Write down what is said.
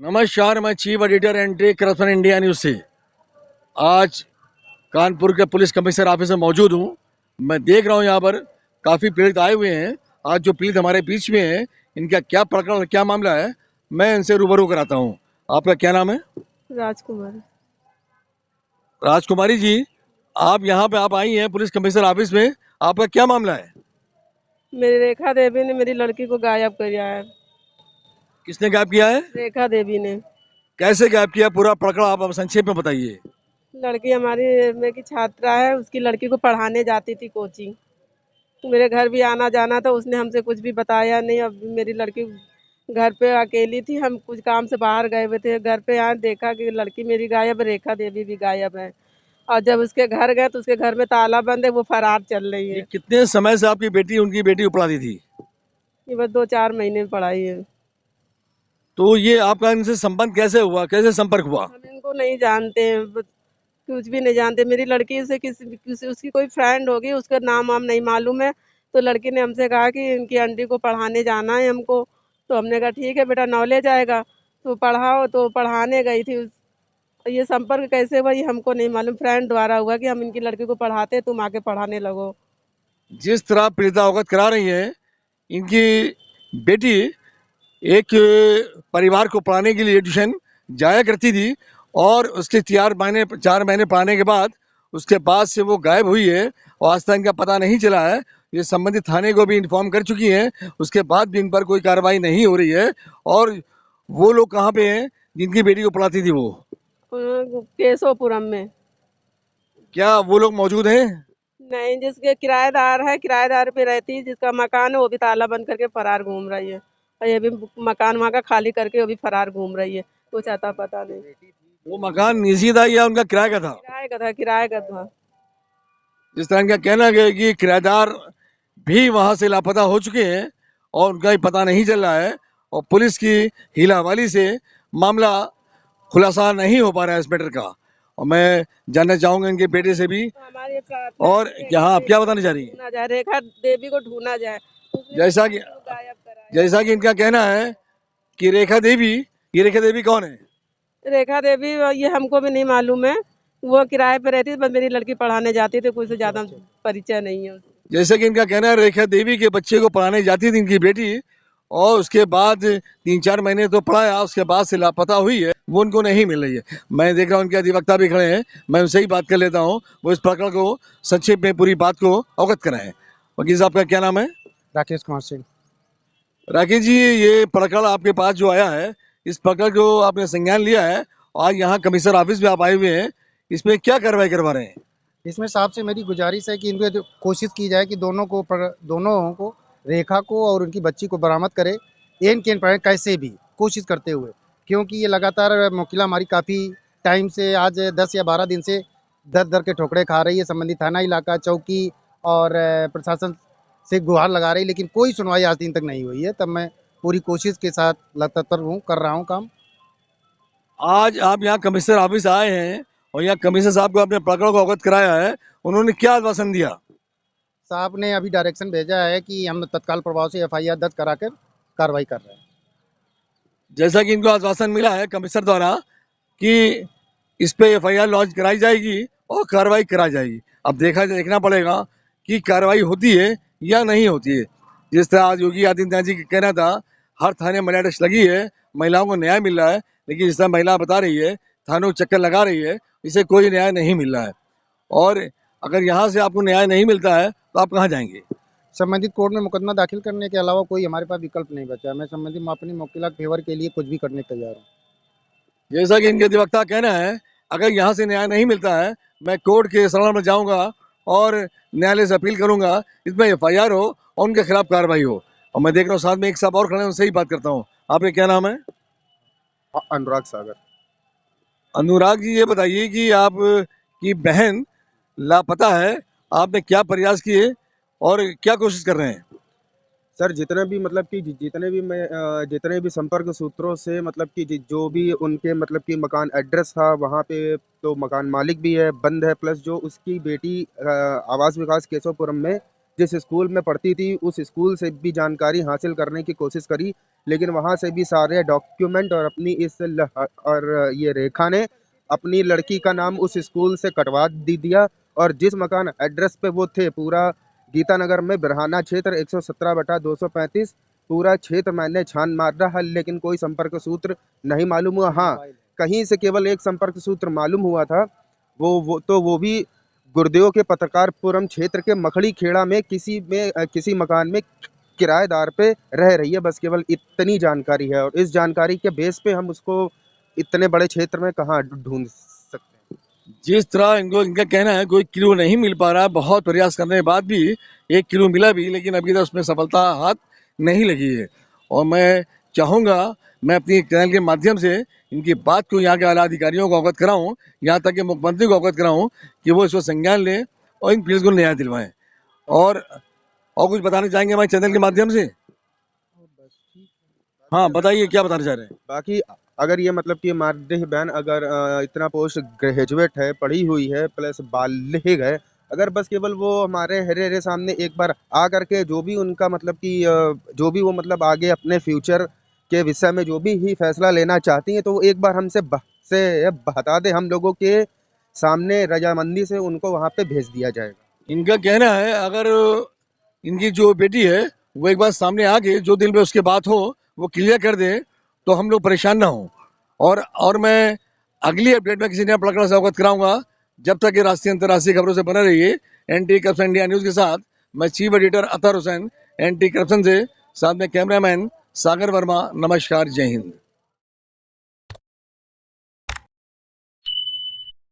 नमस्कार, मैं chief editor anti corruption India news से आज कानपुर के पुलिस कमिश्नर ऑफिस में मौजूद हूँ। मैं देख रहा हूँ यहाँ पर काफ़ी पीड़ित आए हुए हैं। आज जो पीड़ित हमारे बीच में है, इनका क्या प्रकरण, क्या मामला है, मैं इनसे रूबरू कराता हूँ। आपका क्या नाम है? राजकुमारी। राजकुमारी जी, आप यहाँ पे आप आई हैं पुलिस कमिश्नर ऑफिस में, आपका क्या मामला है? मेरी रेखा देवी ने मेरी लड़की को गायब किया है। किसने गायब किया है? रेखा देवी ने। कैसे गायब किया, पूरा प्रकरण आप संक्षेप में बताइए। लड़की हमारी में की छात्रा है, उसकी लड़की को पढ़ाने जाती थी कोचिंग। मेरे घर भी आना जाना था, उसने हमसे कुछ भी बताया नहीं। अब मेरी लड़की घर पे अकेली थी, हम कुछ काम से बाहर गए हुए थे, घर पे आए देखा कि लड़की मेरी गायब, रेखा देवी भी गायब है। और जब उसके घर गए तो उसके घर में ताला बंद है, वो फरार चल रही ये है। कितने समय से आपकी बेटी, उनकी बेटी उपड़ाती थी? ये बस 2-4 महीने में पढ़ाई है। तो ये आपका इनसे संबंध कैसे हुआ, कैसे संपर्क हुआ? हम इनको नहीं जानते हैं, कुछ भी नहीं जानते। मेरी लड़की से किसी उसकी कोई फ्रेंड होगी, उसका नाम वाम नहीं मालूम है। तो लड़की ने हमसे कहा कि इनकी आंटी को पढ़ाने जाना है हमको। तो हमने कहा ठीक है बेटा, नॉलेज आएगा तो पढ़ाओ। तो पढ़ाने गई थी। ये संपर्क कैसे हुआ ये हमको नहीं मालूम, फ्रेंड द्वारा हुआ कि हम इनकी लड़की को पढ़ाते, तुम आके पढ़ाने लगो। जिस तरह पीड़िता अवगत करा रही है, इनकी बेटी एक परिवार को पढ़ाने के लिए ट्यूशन जाया करती थी और उसके 4 महीने पढ़ाने के बाद उसके बाद से वो गायब हुई है और आज तक इनका पता नहीं चला है। ये संबंधित थाने को भी इन्फॉर्म कर चुकी हैं, उसके बाद भी इन पर कोई कार्रवाई नहीं हो रही है। और वो लोग कहाँ पे हैं जिनकी बेटी को पढ़ाती थी वो? केशवपुरम में। क्या वो लोग मौजूद हैं? नहीं, जिसके किराएदार है, किराएदार पे रहती है, जिसका मकान है वो भी ताला बंद करके फरार घूम रही है। और ये भी मकान वहाँ का खाली करके वो भी फरार घूम रही है, कुछ अता पता नहीं। वो मकान निजी था या उनका किराए का था? किराए का था, किराए का था। जिस तरह इनका कहना है कि किराएदार भी वहां से लापता हो चुके हैं और उनका ही पता नहीं चल रहा है और पुलिस की हीलावाली से मामला खुलासा नहीं हो पा रहा है इस मैटर का। और मैं जानना चाहूंगा इनके बेटे से भी। तो हमारी ये प्रार्थना है और कि रेखा यहाँ आप क्या देवी को बताना चाह रही हैं? ढूंढा जाए, रेखा देवी को ढूंढा जाए। उसने जैसा मेरी कि लड़की को गायब कराया जैसा कि इनका कहना है कि रेखा देवी, ये रेखा देवी कौन है? है। रेखा देवी ये हमको भी नहीं मालूम है। वो किराए पे रहती थी, बस मेरी लड़की पढ़ाने जाती थी, कुछ ज्यादा परिचय नहीं है उससे। जैसे कि इनका कहना है रेखा देवी के बच्चे को पढ़ाने जाती थी इनकी बेटी और उसके बाद 3-4 महीने तो पढ़ाया, उसके बाद से लापता हुई है, वो उनको नहीं मिल रही है। मैं देख रहा हूँ उनके अधिवक्ता भी खड़े हैं, मैं उनसे ही बात कर लेता हूँ, वो इस प्रकरण को संक्षेप में पूरी बात को अवगत कराएं। वकील साहब का क्या नाम है? राकेश कुमार सिंह। राकेश जी, ये प्रकरण आपके पास जो आया है, इस प्रकरण को आपने संज्ञान लिया है और आज यहाँ कमिश्नर ऑफिस में आप आए हुए हैं, इसमें क्या कार्रवाई करवा रहे हैं? इसमें साहब से मेरी गुजारिश है कि इनको कोशिश की जाए कि दोनों को, रेखा को और उनकी बच्ची को बरामद करे, एन केन पर कैसे भी कोशिश करते हुए, क्योंकि ये लगातार मुवक्किला हमारी काफ़ी टाइम से, आज 10 या 12 दिन से दर दर के ठोकरे खा रही है। संबंधित थाना, इलाका, चौकी और प्रशासन से गुहार लगा रही है, लेकिन कोई सुनवाई आज दिन तक नहीं हुई है। तब मैं पूरी कोशिश के साथ तत्पर हूँ, कर रहा हूँ काम। आज आप यहाँ कमिश्नर ऑफिस आए हैं और यहाँ कमिश्नर साहब को अपने प्रकरण को अवगत कराया है, उन्होंने क्या आश्वासन दिया? साहब ने अभी डायरेक्शन भेजा है कि हम तत्काल प्रभाव से एफआईआर दर्ज कराकर कार्रवाई कर रहे हैं। जैसा कि इनको आश्वासन मिला है कमिश्नर द्वारा कि इस पे एफआईआर लॉन्च कराई जाएगी और कार्रवाई कराई जाएगी। अब देखना पड़ेगा कि कार्रवाई होती है या नहीं होती है। जिस तरह आज योगी आदित्यनाथ जी का कहना था, हर थाने महिला डेस्क लगी है, महिलाओं को न्याय मिल रहा है, लेकिन जिस तरह महिला बता रही है थानों को चक्कर लगा रही है, इसे कोई न्याय नहीं मिल रहा है। और अगर यहाँ से आपको न्याय नहीं मिलता है तो आप कहाँ जाएंगे? संबंधित कोर्ट में मुकदमा दाखिल करने के अलावा कोई हमारे पास विकल्प नहीं बचा है। मैं संबंधित अपनी मुवक्किला के फेवर के लिए कुछ भी करने को तैयार हूँ। जैसा कि इनके अधिवक्ता का कहना है, अगर यहाँ से न्याय नहीं मिलता है, मैं कोर्ट के शरण में जाऊंगा और न्यायालय से अपील करूंगा, इसमें एफआईआर हो और उनके खिलाफ कार्रवाई हो। और मैं देख रहा हूँ साथ में एक साहब और खड़े हैं, उनसे ही बात करता हूँ। आपका क्या नाम है? अनुराग सागर। अनुराग जी, ये बताइए कि आप की बहन लापता है, आपने क्या प्रयास किए और क्या कोशिश कर रहे हैं? सर, जितने भी मतलब कि जितने भी संपर्क सूत्रों से मतलब कि जो भी उनके मतलब कि मकान एड्रेस था वहाँ पे, तो मकान मालिक भी है, बंद है, प्लस जो उसकी बेटी आवास विकास केशवपुरम में जिस स्कूल में पढ़ती थी उस स्कूल से भी जानकारी हासिल करने की कोशिश करी, लेकिन वहां से भी सारे डॉक्यूमेंट और और ये रेखा ने अपनी लड़की का नाम उस स्कूल से कटवा दिया। और जिस मकान एड्रेस पे वो थे, पूरा गीता नगर में बिरहाना क्षेत्र 117/235, पूरा क्षेत्र मैंने छान मार रहा, लेकिन कोई संपर्क सूत्र नहीं मालूम हुआ। हाँ, कहीं से केवल एक संपर्क सूत्र मालूम हुआ था, वो भी गुरुदेव के पत्रकारपुरम क्षेत्र के मखड़ी खेड़ा में किसी मकान में किराएदार पे रह रही है। बस केवल इतनी जानकारी है, और इस जानकारी के बेस पे हम उसको इतने बड़े क्षेत्र में कहाँ ढूंढ सकते हैं। जिस तरह इनका कहना है कोई क्लू नहीं मिल पा रहा, बहुत प्रयास करने के बाद भी एक क्लू मिला भी, लेकिन अभी तक उसमें सफलता हाथ नहीं लगी है। और मैं चाहूँगा, मैं अपनी चैनल के माध्यम से इनकी बात को यहाँ के आला अधिकारियों को अवगत कराऊँ, यहाँ तक कि मुख्यमंत्री को अवगत कराऊँ कि वो इसको संज्ञान लें और इन पुलिस को न्याय दिलवाएं। और कुछ बताना चाहेंगे हमारे चैनल के माध्यम से? हाँ, बताइए क्या बताना चाह रहे हैं। बाकी अगर ये मतलब कि मानदेय बहन अगर इतना पोस्ट ग्रेजुएट है, पढ़ी हुई है, प्लस बालिग है, अगर बस केवल वो हमारे हरे सामने एक बार आ करके जो भी उनका मतलब कि जो भी वो मतलब आगे अपने फ्यूचर के विषय में जो भी ही फैसला लेना चाहती हैं, तो वो एक बार हमसे से बता दे, हम लोगों के सामने रजामंदी से उनको वहाँ पे भेज दिया जाएगा। इनका कहना है अगर इनकी जो बेटी है वो एक बार सामने आके जो दिल में उसके बात हो वो क्लियर कर दे तो हम लोग परेशान ना हो। और मैं अगली अपडेट में किसी नया प्रकरण से अवगत कराऊंगा। जब तक ये राष्ट्रीय अंतर्राष्ट्रीय खबरों से बने रहिए एंटी करप्शन इंडिया न्यूज के साथ। मैं chief editor Athar Hussain, anti corruption से, साथ में कैमरामैन सागर वर्मा। नमस्कार, जय हिंद।